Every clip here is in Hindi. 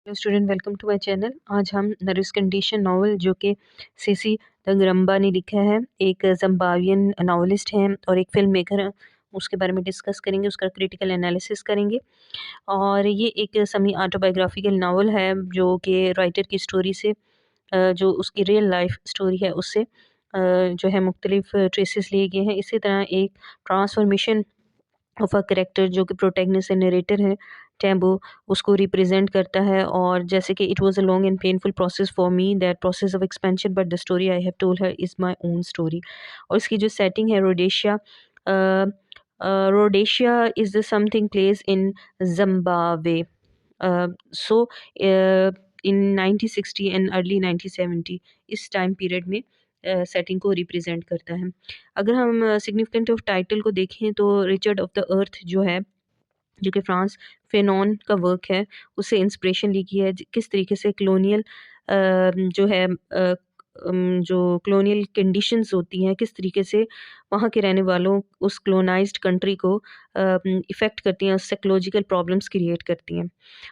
Hello student, welcome to my channel. आज हम नरिस कंडीशन नावल जो कि सीसी तंगरम्बा ने लिखा है, एक ज़िम्बाब्वियन नावलिस्ट हैं और एक फिल्म मेकर हैं, उसके बारे में डिस्कस करेंगे, उसका क्रिटिकल एनालिसिस करेंगे। और ये एक सेमी ऑटोबायोग्राफिकल नावल है जो कि राइटर की स्टोरी से जो उसकी रियल लाइफ स्टोरी है उससे जो है मुख्तलिफ ट्रेसेस लिए गए हैं। इसी तरह एक ट्रांसफॉर्मेशन ऑफ अ कैरेक्टर जो कि प्रोटैगनिस्ट एंड नरेटर है, टैम्बो, उसको रिप्रेजेंट करता है। और जैसे कि it was a long and painful process for me that process of expansion but the story I have told her is my own story. और इसकी जो सेटिंग है Rhodesia, Rhodesia is the something place in Zimbabwe. So in 1960 and early 1970 इस टाइम पीरियड में सेटिंग को रिप्रेजेंट करता है। अगर हम सिग्निफिकेंट ऑफ टाइटल को देखें तो रिचर्ड ऑफ द अर्थ जो है, जो कि फ्रांस फेनॉन का वर्क है, उससे इंस्पिरेशन ली गई है। किस तरीके से कलोनियल जो है जो कलोनियल कंडीशंस होती हैं, किस तरीके से वहाँ के रहने वालों उस कलोनाइज्ड कंट्री को इफ़ेक्ट करती हैं, साइकोलॉजिकल प्रॉब्लम्स क्रिएट करती हैं।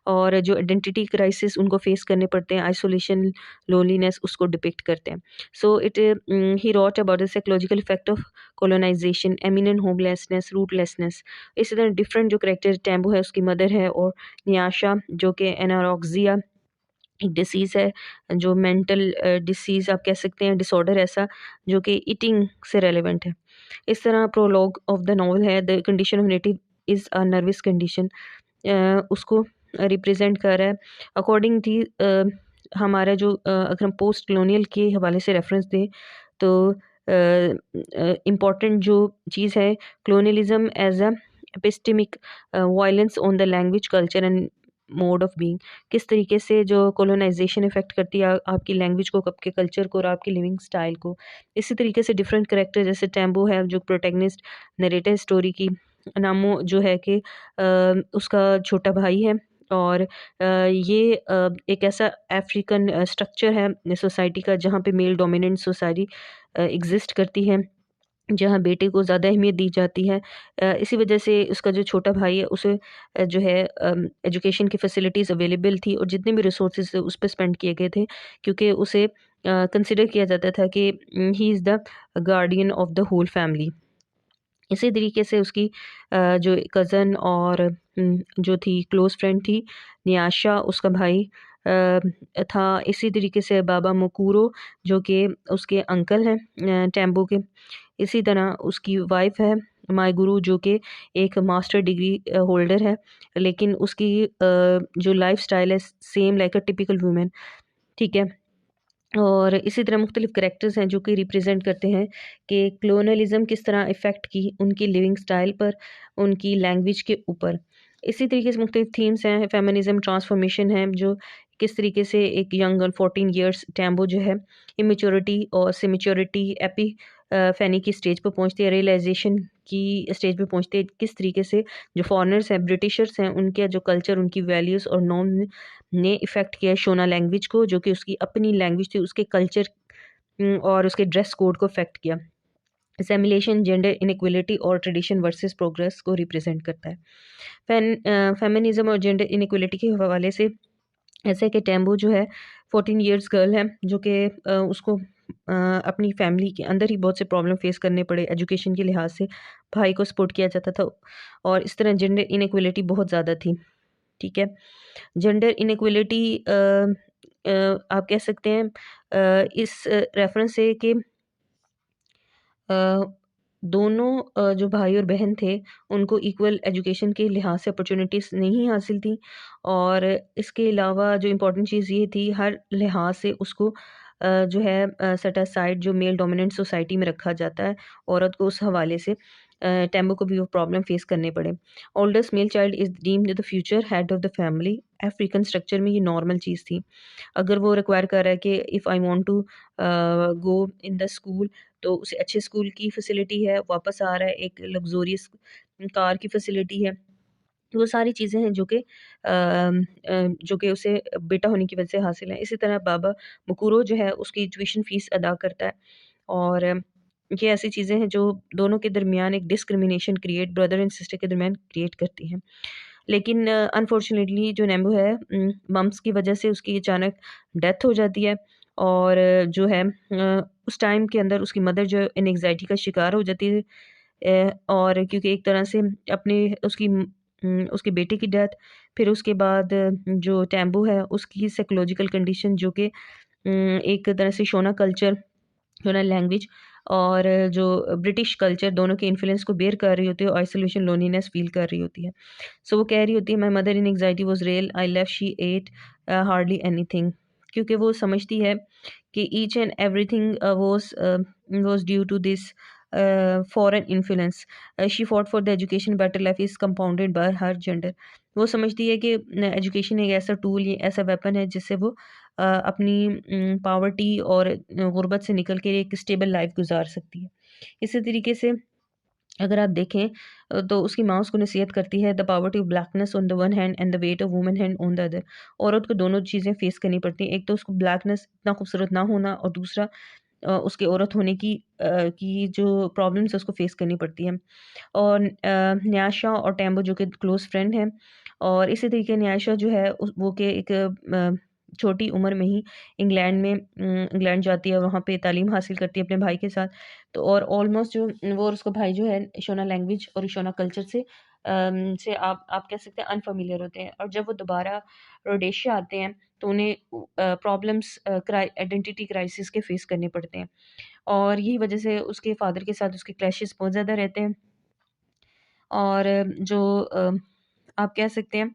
और जो आइडेंटिटी क्राइसिस उनको फेस करने पड़ते हैं, आइसोलेशन, लोनलीनेस, उसको डिपिक्ट करते हैं। So it he wrote about the psychological effect of colonization, eminent homelessness, rootlessness। इसी तरह डिफरेंट जो करेक्टर, टैम्बो है उसकी मदर है, और नियाशा जो कि एनारोक्सिया एक डिसीज़ है, जो मेंटल डिसीज़ आप कह सकते हैं, डिसऑर्डर ऐसा जो कि ईटिंग से रेलिवेंट है। इस तरह प्रोलॉग ऑफ द नॉवल है, the condition of native is a nervous condition, उसको रिप्रेजेंट कर रहा है। अकॉर्डिंग थी हमारा जो अगर हम पोस्ट कलोनियल के हवाले से रेफरेंस दें तो इम्पॉर्टेंट जो चीज़ है, colonialism as a epistemic violence on the language, culture and mode of being. किस तरीके से जो कोलोनाइजेशन इफेक्ट करती है आपकी लैंग्वेज को, आपके कल्चर को और आपकी लिविंग स्टाइल को। इसी तरीके से डिफरेंट करेक्टर जैसे टैम्बो है जो प्रोटैगनिस्ट नरेटर स्टोरी की, नामो जो है कि उसका छोटा भाई है। और ये एक ऐसा अफ्रीकन स्ट्रक्चर है सोसाइटी का जहाँ पे मेल डोमिनेंट सोसाइटी एग्जिस्ट करती है, जहाँ बेटे को ज़्यादा अहमियत दी जाती है। इसी वजह से उसका जो छोटा भाई है उसे जो है एजुकेशन की फैसिलिटीज़ अवेलेबल थी और जितने भी रिसोर्सेज थे उस पे स्पेंड किए गए थे, क्योंकि उसे कंसिडर किया जाता था कि he is the guardian of the whole family. इसी तरीके से उसकी जो कज़न और जो थी क्लोज़ फ्रेंड थी, नियाशा, उसका भाई था। इसी तरीके से बाबा मुकूरो जो कि उसके अंकल हैं टैम्बो के। इसी तरह उसकी वाइफ़ है माई गुरु जो कि एक मास्टर डिग्री होल्डर है, लेकिन उसकी जो लाइफ़स्टाइल है same like a typical women, ठीक है। और इसी तरह मुख्तलिफ कैरेक्टर्स हैं जो कि रिप्रेजेंट करते हैं कि क्लोनलिज्म किस तरह इफ़ेक्ट की उनकी लिविंग स्टाइल पर, उनकी लैंग्वेज के ऊपर। इसी तरीके से मुख्तलिफ थीम्स हैं, फेमिनिज्म, ट्रांसफॉर्मेशन है, जो किस तरीके से एक यंग गर्ल 14 ईयर्स टैम्बो जो है इमेच्योरिटी और सिमेच्योरिटी एपी फैनी की स्टेज पर पहुंचती है, रियलाइजेशन की स्टेज पे पहुंचते हैं। किस तरीके से जो फॉरेनर्स हैं, ब्रिटिशर्स हैं, उनके जो कल्चर, उनकी वैल्यूज़ और नॉर्म ने इफ़ेक्ट किया है शोना लैंग्वेज को, जो कि उसकी अपनी लैंग्वेज थी, उसके कल्चर और उसके ड्रेस कोड को इफ़ेक्ट किया। असिमिलेशन, जेंडर इनइक्वालिटी और ट्रेडिशन वर्सेस प्रोग्रेस को रिप्रेजेंट करता है। फेमिनिज्म और जेंडर इनइक्वालिटी के हवाले से ऐसा है कि टैम्बो जो है 14 इयर्स गर्ल है, जो कि उसको अपनी फैमिली के अंदर ही बहुत से प्रॉब्लम फेस करने पड़े। एजुकेशन के लिहाज से भाई को सपोर्ट किया जाता था और इस तरह जेंडर इनइक्वालिटी बहुत ज़्यादा थी, ठीक है। जेंडर इनइक्वालिटी आप कह सकते हैं इस रेफरेंस से कि अ, दोनों जो भाई और बहन थे उनको इक्वल एजुकेशन के लिहाज से अपॉर्चुनिटीज़ नहीं हासिल थी। और इसके अलावा जो इम्पोर्टेंट चीज़ ये थी, हर लिहाज से उसको जो है सेट असाइड जो मेल डोमिनेंट सोसाइटी में रखा जाता है औरत को, उस हवाले से टैम्बो को भी वो प्रॉब्लम फेस करने पड़े। Oldest male child is deemed the future head of the family. African structure में ये नॉर्मल चीज़ थी। अगर वो रिक्वायर कर रहा है कि if I want to go in the school, तो उसे अच्छे स्कूल की फैसिलिटी है, वापस आ रहा है एक लग्जोरियस कार की फैसिलिटी है। वो सारी चीज़ें हैं जो कि उसे बेटा होने की वजह से हासिल है। इसी तरह बाबा मुकुरो जो है उसकी ट्यूशन फ़ीस अदा करता है। और ये ऐसी चीज़ें हैं जो दोनों के दरमियान एक discrimination create, brother and sister के दरमियान क्रिएट करती हैं। लेकिन अनफॉर्चुनेटली जो नेम्बो है मम्स की वजह से उसकी अचानक डेथ हो जाती है। और जो है उस टाइम के अंदर उसकी मदर जो एंग्जाइटी का शिकार हो जाती है। और क्योंकि एक तरह से अपने उसके बेटे की डेथ, फिर उसके बाद जो टैम्बू है उसकी साइकोलॉजिकल कंडीशन जो कि एक तरह से शोना कल्चर, शोना लैंग्वेज और जो ब्रिटिश कल्चर दोनों के इन्फ्लुएंस को बेयर कर रही होती है और आइसोलेशन लोनलीनेस फील कर रही होती है। सो वो कह रही होती है my mother in anxiety was real I left she ate hardly anything, क्योंकि वो समझती है कि each and everything was due to this foreign influence. She fought for the education better life is compounded by her gender. वो समझती है कि एजुकेशन एक ऐसा टूल, ये ऐसा वेपन है जिससे वो अपनी पावर्टी और गुर्बत से निकल के एक स्टेबल लाइफ गुजार सकती है। इसी तरीके से अगर आप देखें तो उसकी माँ उसको नसीहत करती है the poverty of blackness on the one hand and the weight of woman hand on the other. औरत को दोनों चीज़ें फेस करनी पड़ती हैं, एक तो उसको ब्लैकनेस इतना खूबसूरत ना होना और दूसरा उसके औरत होने की जो प्रॉब्लम्स है उसको फेस करनी पड़ती है। और न्याशा और टैम्बो जो कि क्लोज फ्रेंड हैं, और इसी तरीके न्याशा जो है वो के एक छोटी उम्र में ही इंग्लैंड जाती है, वहाँ पे तालीम हासिल करती है अपने भाई के साथ। तो और ऑलमोस्ट जो वो और उसका भाई जो है शोना लैंग्वेज और शोना कल्चर से आप कह सकते हैं अनफेमिलियर होते हैं। और जब वो दोबारा रोडेशिया आते हैं तो उन्हें प्रॉब्लम्स आइडेंटिटी क्राइसिस के फेस करने पड़ते हैं, और यही वजह से उसके फादर के साथ उसके क्लैशेस बहुत ज़्यादा रहते हैं। और जो आप कह सकते हैं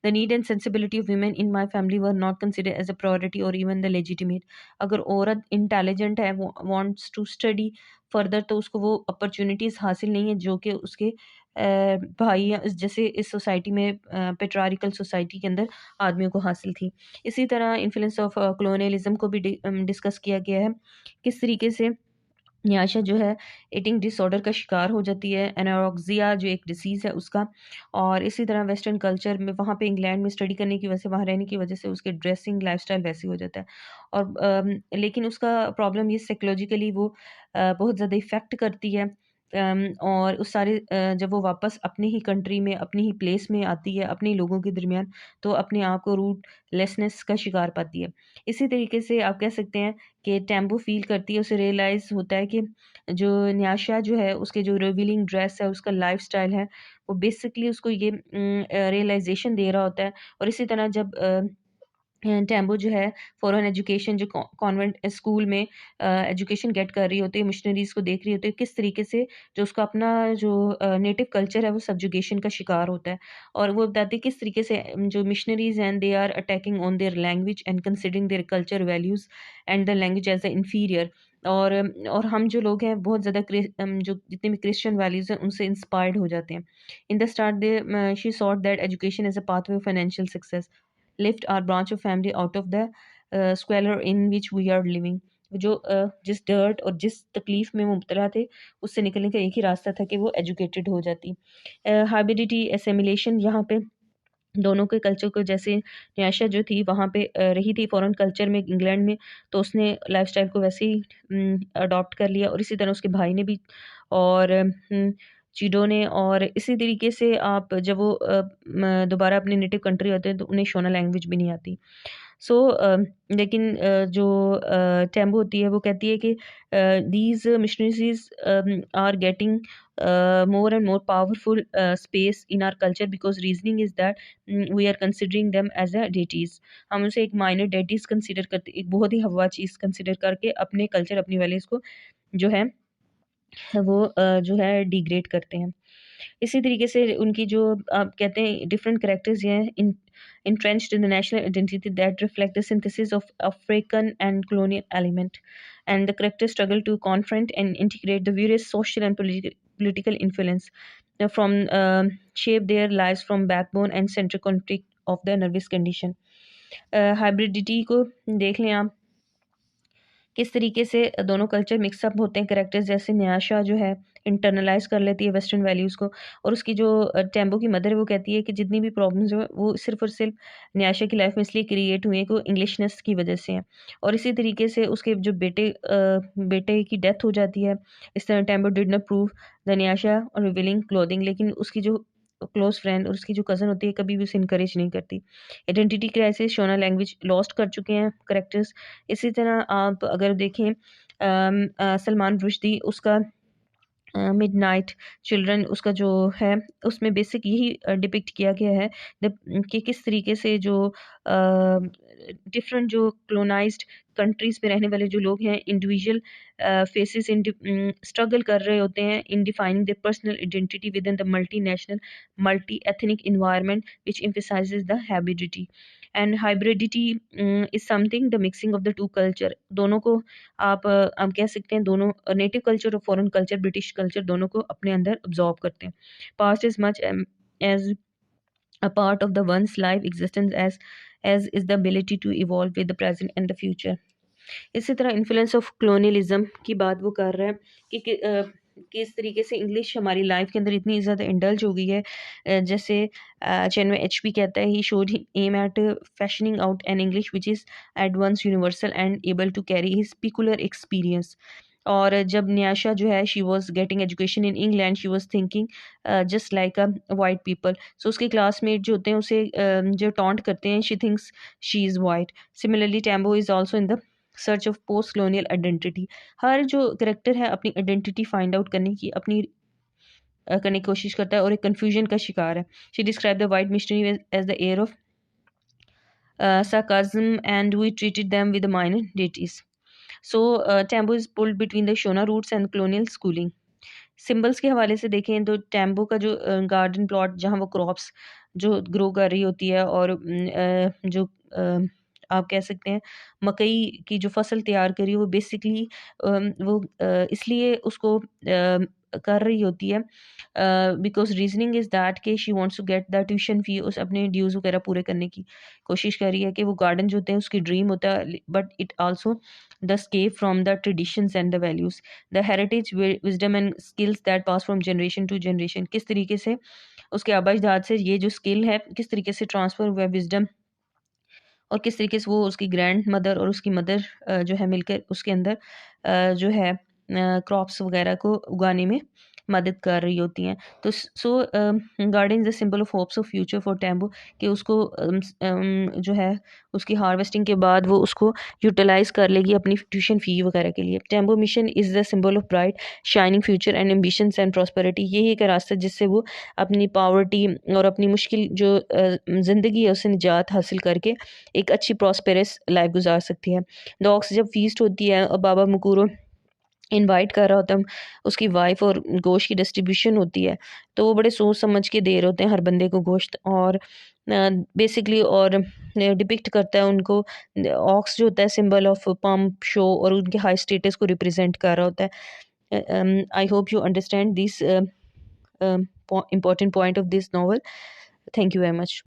the need and sensibility of women in my family were not consider as a priority और इवन द लेजिटिमेट। अगर औरत इंटेलिजेंट है, वो वांट्स टू स्टडी फर्दर, तो उसको वो अपॉर्चुनिटीज़ हासिल नहीं है जो कि उसके भाई जैसे इस सोसाइटी में पेट्रारिकल सोसाइटी के अंदर आदमियों को हासिल थी। इसी तरह इन्फ्लुएंस ऑफ कॉलोनियलिज्म को भी डिस्कस किया गया है, किस तरीके से न्याशा जो है ईटिंग डिसऑर्डर का शिकार हो जाती है, एनोरेक्सिया जो एक डिसीज़ है उसका। और इसी तरह वेस्टर्न कल्चर में वहाँ पे इंग्लैंड में स्टडी करने की वजह से, वहाँ रहने की वजह से उसके ड्रेसिंग लाइफस्टाइल वैसे हो जाता है। और लेकिन उसका प्रॉब्लम ये साइकोलॉजिकली वो बहुत ज़्यादा इफ़ेक्ट करती है। और उस सारे जब वो वापस अपनी ही कंट्री में, अपनी ही प्लेस में आती है अपने लोगों के दरमियान, तो अपने आप को रूटलेसनेस का शिकार पाती है। इसी तरीके से आप कह सकते हैं कि टेम्पो फ़ील करती है, उसे रियलाइज़ होता है कि जो न्याशा जो है उसके जो रिवीलिंग ड्रेस है, उसका लाइफ़स्टाइल है, वो बेसिकली उसको ये रियलाइज़ेशन दे रहा होता है। और इसी तरह जब टेम्बो जो है फॉरेन एजुकेशन जो कॉन्वेंट स्कूल में एजुकेशन गेट कर रही होती है, मिशनरीज़ को देख रही होती है, किस तरीके से जो उसका अपना जो नेटिव कल्चर है वो सब्जुगेशन का शिकार होता है। और वो बताती है किस तरीके से जो मिशनरीज़ हैं they are attacking on their language and considering their culture values and the language as a inferior. और हम जो लोग हैं बहुत ज़्यादा जो जितने भी क्रिश्चियन वैल्यूज़ हैं उनसे इंस्पायर्ड हो जाते हैं। In the start they she thought that education is a pathway of financial success, lift our branch of family out of the squalor in which we are living। जो जिस डर्ट और जिस तकलीफ में वो मुब्तला थे, उससे निकलने का एक ही रास्ता था कि वो एजुकेटेड हो जाती। हाइब्रिडिटी एसिमिलेशन, यहाँ पे दोनों के कल्चर को, जैसे न्याशा जो थी वहाँ पे रही थी फॉरेन कल्चर में इंग्लैंड में, तो उसने लाइफस्टाइल को वैसे ही अडॉप्ट कर लिया, और इसी तरह उसके भाई ने भी, और चीडो ने। और इसी तरीके से आप जब वो दोबारा अपने नेटिव कंट्री होते हैं तो उन्हें शोना लैंग्वेज भी नहीं आती। सो लेकिन जो टेम्बो होती है वो कहती है कि these missionaries are getting more and more powerful space in our culture because reasoning is that we are considering them as a deities। हम उसे एक माइनर डेटीज कंसिडर करते, एक बहुत ही हवा चीज़ कंसिडर करके अपने कल्चर, अपनी वैल्यूज़ को जो है वो जो है डिग्रेड करते हैं। इसी तरीके से उनकी जो आप कहते हैं डिफरेंट कैरेक्टर्स ये हैं entrenched in the national identity that reflect the synthesis of African and colonial element, and the characters struggle to confront and integrate the various social and political influence from shape their lives from backbone and central conflict of the nervous condition। Hybridity को देख लें आप, किस तरीके से दोनों कल्चर मिक्सअप होते हैं। कैरेक्टर्स जैसे न्याशा जो है इंटरनलाइज कर लेती है वेस्टर्न वैल्यूज़ को, और उसकी जो टेम्बो की मदर है वो कहती है कि जितनी भी प्रॉब्लम्स हैं वो सिर्फ और सिर्फ न्याशा की लाइफ में इसलिए क्रिएट हुई है कि वो इंग्लिशनेस की वजह से हैं। और इसी तरीके से उसके जो बेटे की डेथ हो जाती है। इस तरह Tambu did not prove the Nyasha revealing clothing, लेकिन उसकी जो क्लोज फ्रेंड और उसकी जो कज़न होती है कभी भी उसे इनकरेज नहीं करती। Identity crisis, Shona language lost कर चुके हैं करेक्टर्स। इसी तरह आप अगर देखें सलमान रुश्दी, उसका मिडनाइट चिल्ड्रन उसका जो है उसमें बेसिक यही डिपिक्ट किया गया है कि किस तरीके से जो डिफरेंट जो क्लोनाइज्ड कंट्रीज़ में रहने वाले जो लोग हैं इंडिविजुअल फेसेस इन स्ट्रगल कर रहे होते हैं in defining the personal identity within the multi national multi ethnic environment which emphasizes the hybridity and hybridity is something the mixing of the two culture. दोनों को आप कह सकते हैं, दोनों नेटिव कल्चर और फॉरेन कल्चर, ब्रिटिश कल्चर, दोनों को अपने अंदर ऑब्जॉर्व करते हैं। Past is much as a part of the one's life existence as is the ability to evolve with the present and the future। इसी तरह इन्फ्लुएंस ऑफ क्लोनियलिज्म की बात वो कर रहा है किस तरीके से इंग्लिश हमारी लाइफ के अंदर इतनी ज़्यादा इंडल्ज हो गई है। जैसे चैनवे एचपी कहता है, he should aim at fashioning out an English which is at once universal and able to carry his peculiar experience. और जब न्याशा जो है she was getting education in England, she was thinking just like a white people. So उसके क्लासमेट जो होते हैं उसे जो टॉन्ट करते हैं, she thinks she is white. Similarly Tambu is also in the search of post colonial identity. Her जो करेक्टर है अपनी आइडेंटिटी फाइंड आउट करने की करने की कोशिश करता है और एक कन्फ्यूजन का शिकार है। She describe the white mystery as the air of sarcasm and we treated them with minor deities. So Tambo is pulled between the Shona roots and colonial schooling. Symbols के हवाले से देखें तो टैम्बो का जो गार्डन प्लॉट जहाँ वो क्रॉप्स जो ग्रो कर रही होती है और जो आप कह सकते हैं मकई की जो फसल तैयार करी वो बेसिकली वो इसलिए उसको कर रही होती है बिकॉज रीजनिंग इज़ दैट कि she wants to get the tuition fee, उस अपने ड्यूज़ वगैरह पूरे करने की कोशिश कर रही है कि वो गार्डन जो होते हैं उसकी ड्रीम होता है, but it also the escape from the traditions and the values, the heritage wisdom and skills that pass from generation to generation। किस तरीके से उसके आबा अजदाद से ये जो स्किल है किस तरीके से ट्रांसफ़र हुआ है विजडम, और किस तरीके से वो उसकी ग्रैंड मदर और उसकी मदर जो है मिलकर उसके अंदर जो है क्रॉप्स वगैरह को उगाने में मदद कर रही होती हैं। तो सो garden is the symbol of hopes of future for Tambo कि उसको जो है उसकी हार्वेस्टिंग के बाद वो उसको यूटिलाइज़ कर लेगी अपनी ट्यूशन फ़ी वगैरह के लिए। Tambo mission is the symbol of bright shining future and ambitions and prosperity. यही एक रास्ता जिससे वो अपनी पावर्टी और अपनी मुश्किल जो ज़िंदगी है उससे निजात हासिल करके एक अच्छी प्रॉस्पेरस लाइफ गुजार सकती है। डॉग्स जब फीस्ट होती है और बाबा मुकुरो इनवाइट कर रहा होता है उसकी वाइफ और गोश्त की डिस्ट्रीब्यूशन होती है, तो वो बड़े सोच समझ के दे रहे होते हैं हर बंदे को गोश्त, और बेसिकली और डिपिक्ट करता है उनको। ऑक्स जो होता है सिंबल ऑफ पम्प शो और उनके हाई स्टेटस को रिप्रेजेंट कर रहा होता है। I hope you understand this important point of this novel. Thank you very much.